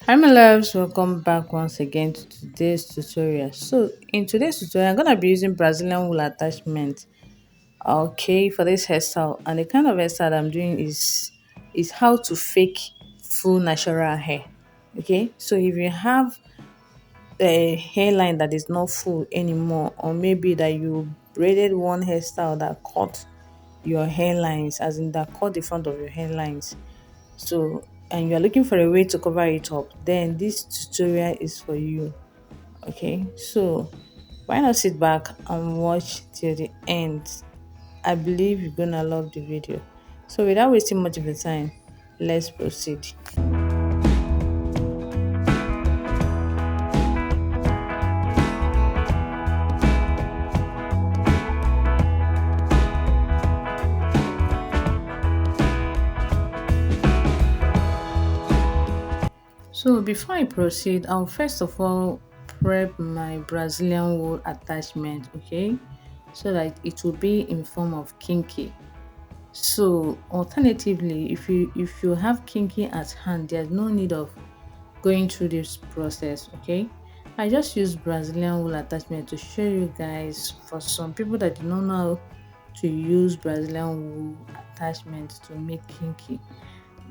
Hi my loves, welcome back once again to today's tutorial. So in today's tutorial, I'm gonna be using Brazilian wool attachment. Okay, for this hairstyle, and the kind of hairstyle I'm doing is how to fake full natural hair. Okay, so if you have a hairline that is not full anymore, or maybe that you braided one hairstyle that cut your hairlines, as in that cut the front of your hairlines, so and you're looking for a way to cover it up, then this tutorial is for you. Okay, so why not sit back and watch till the end? I believe you're gonna love the video. So without wasting much of your time, let's proceed. So before I proceed, I'll first of all prep my Brazilian wool attachment, okay, so that it will be in form of kinky. So alternatively, if you have kinky at hand, there's no need of going through this process. Okay, I just use Brazilian wool attachment to show you guys, for some people that do not know how to use Brazilian wool attachment to make kinky.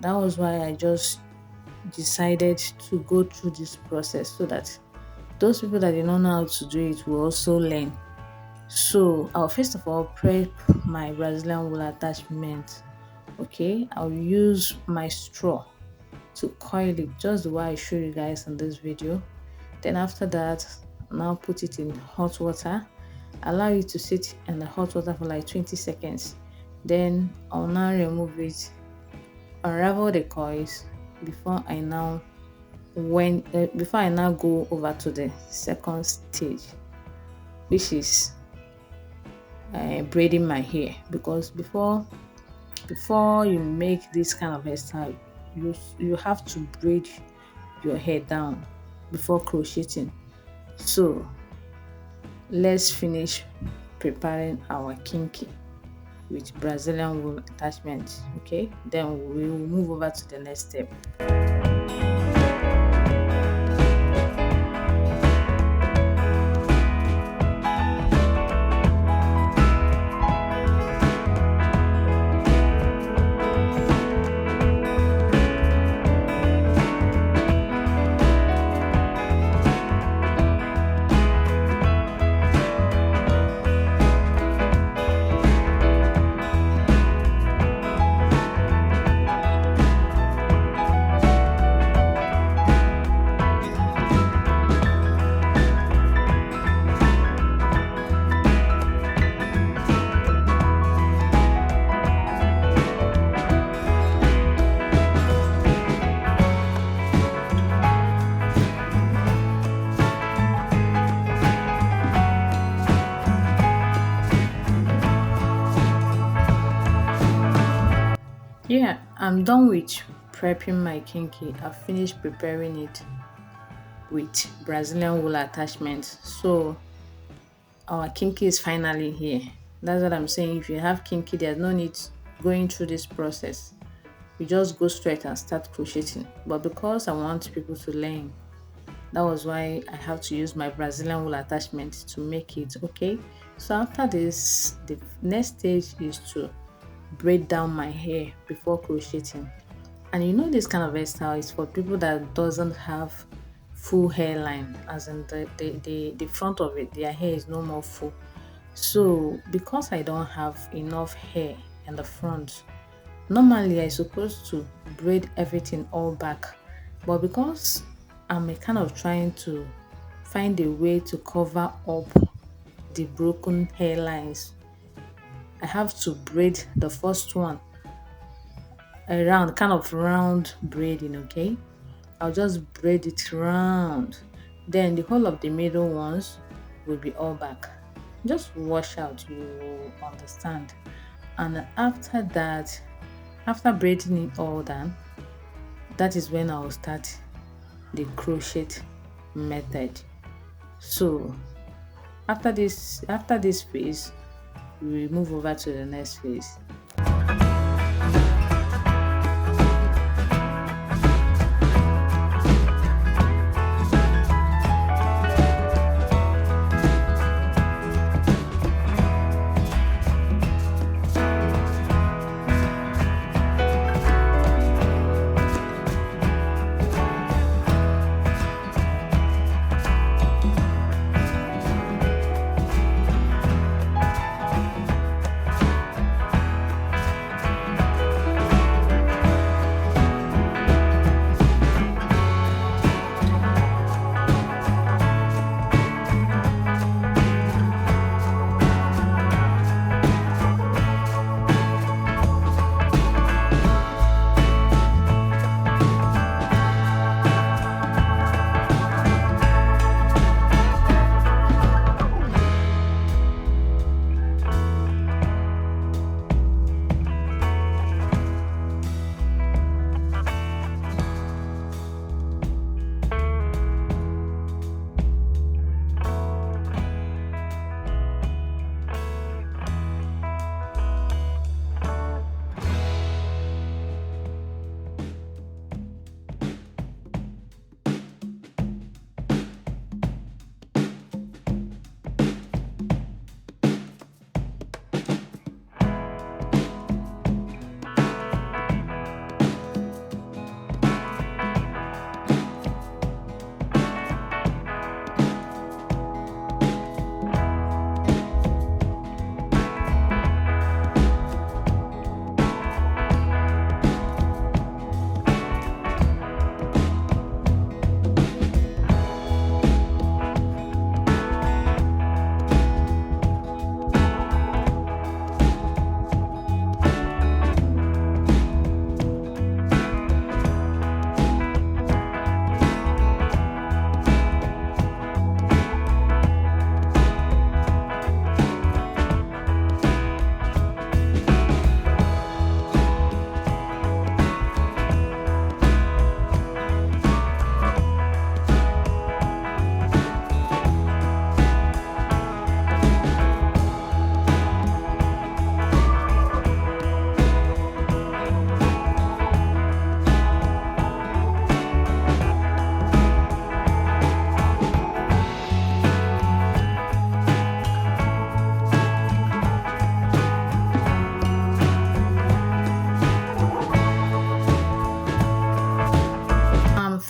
That was why I just decided to go through this process, so that those people that do not know how to do it will also learn. So I'll first of all prep my Brazilian wool attachment. Okay, I'll use my straw to coil it just the way I show you guys in this video. Then after that, now put it in hot water, allow it to sit in the hot water for like 20 seconds. Then I'll now remove it, unravel the coils before I now go over to the second stage, which is braiding my hair. Because before you make this kind of hairstyle, you have to braid your hair down before crocheting. So let's finish preparing our kinky with Brazilian wool attachment. Okay, then we will move over to the next step. Yeah, I'm done with prepping my kinky. I've finished preparing it with Brazilian wool attachment. So our kinky is finally here. That's what I'm saying. If you have kinky, there's no need going through this process. You just go straight and start crocheting. But because I want people to learn, that was why I have to use my Brazilian wool attachment to make it. Okay, so after this, the next stage is to braid down my hair before crocheting. And you know, this kind of hairstyle is for people that doesn't have full hairline, as in the front of it, their hair is no more full. So because I don't have enough hair in the front, normally I supposed to braid everything all back, but because I'm kind of trying to find a way to cover up the broken hairlines, I have to braid the first one around, kind of round braiding. Okay, I'll just braid it round, then the whole of the middle ones will be all back. Just wash out, you will understand. And after that, after braiding it all done, that is when I'll start the crochet method. So after this phase, we move over to the next phase.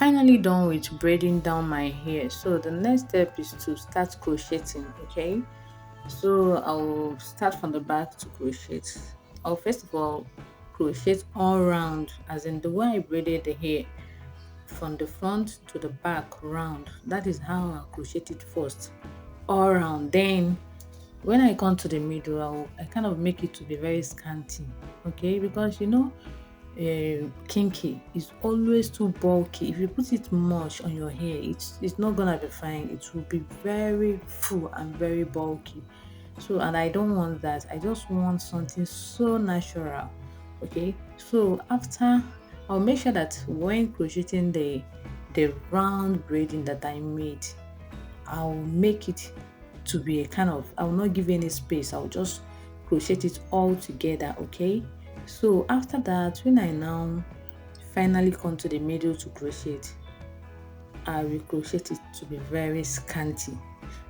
finally done with braiding down my hair. So the next step is to start crocheting. Okay, so I'll start from the back to crochet. I'll first of all crochet all round, as in the way I braided the hair from the front to the back round. That is how I'll crochet it first, all round. Then when I come to the middle, I kind of make it to be very scanty. Okay, because kinky is always too bulky. If you put it much on your hair, it's not gonna be fine. It will be very full and very bulky. So, and I don't want that. I just want something so natural. Okay, so after, I'll make sure that when crocheting the round braiding that I made, I'll make it to be a kind of, I will not give any space. I'll just crochet it all together. Okay, so after that, when I now finally come to the middle to crochet, I will crochet it to be very scanty.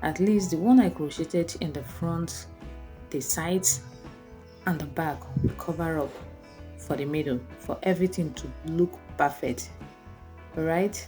At least the one I crocheted in the front, the sides and the back will cover up for the middle, for everything to look perfect. All right.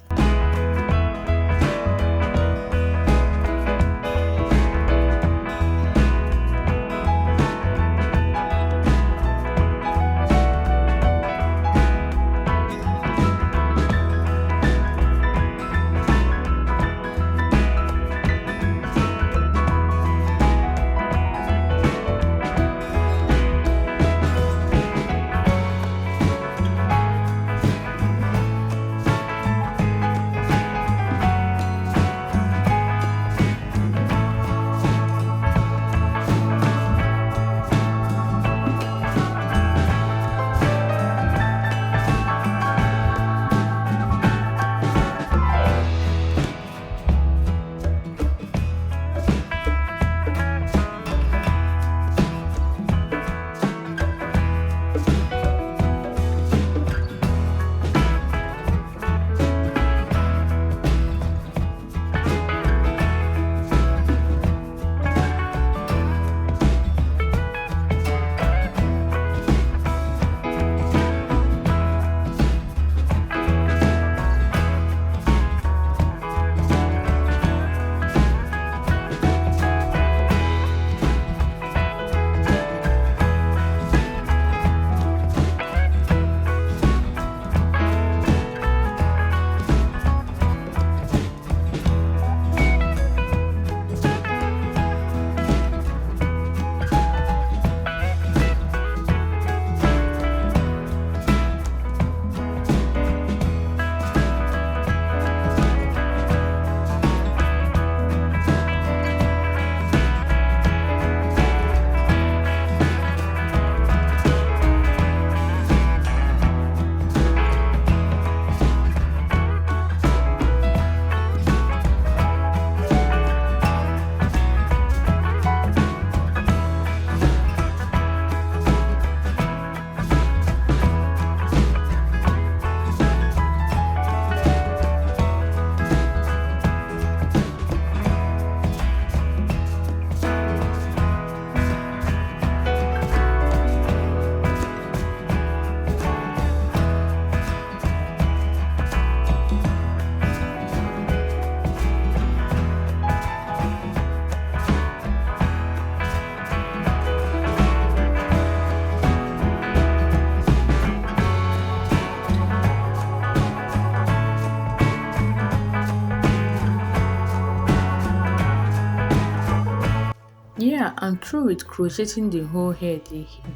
Yeah, I'm through with crocheting the whole hair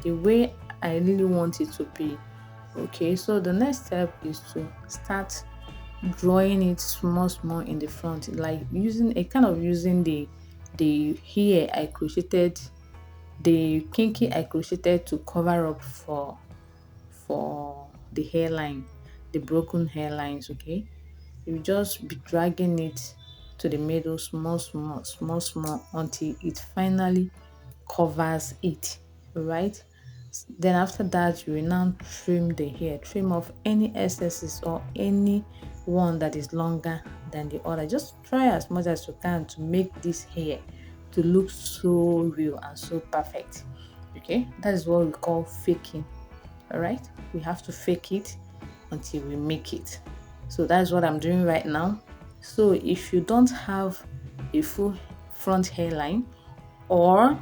the way I really want it to be. Okay, so the next step is to start drawing it small small in the front, like using the hair I crocheted, the kinky I crocheted to cover up for the hairline, the broken hairlines. Okay, you just be dragging it to the middle, small small small small, until it finally covers it. Right, then after that, you will now trim the hair, trim off any excesses or any one that is longer than the other. Just try as much as you can to make this hair to look so real and so perfect. Okay, that is what we call faking. All right, we have to fake it until we make it. So that's what I'm doing right now. So if you don't have a full front hairline, or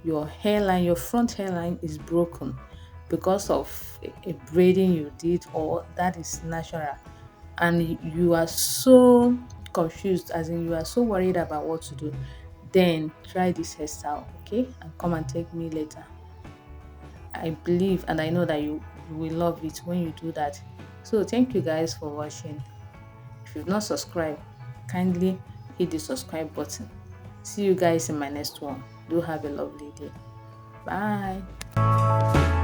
your front hairline is broken because of a braiding you did, or that is natural, and you are so confused, as in you are so worried about what to do, then try this hairstyle, okay, and come and take me later. I believe and I know that you will love it when you do that. So thank you guys for watching. If you've not subscribed, kindly hit the subscribe button. See you guys in my next one. Do have a lovely day. Bye.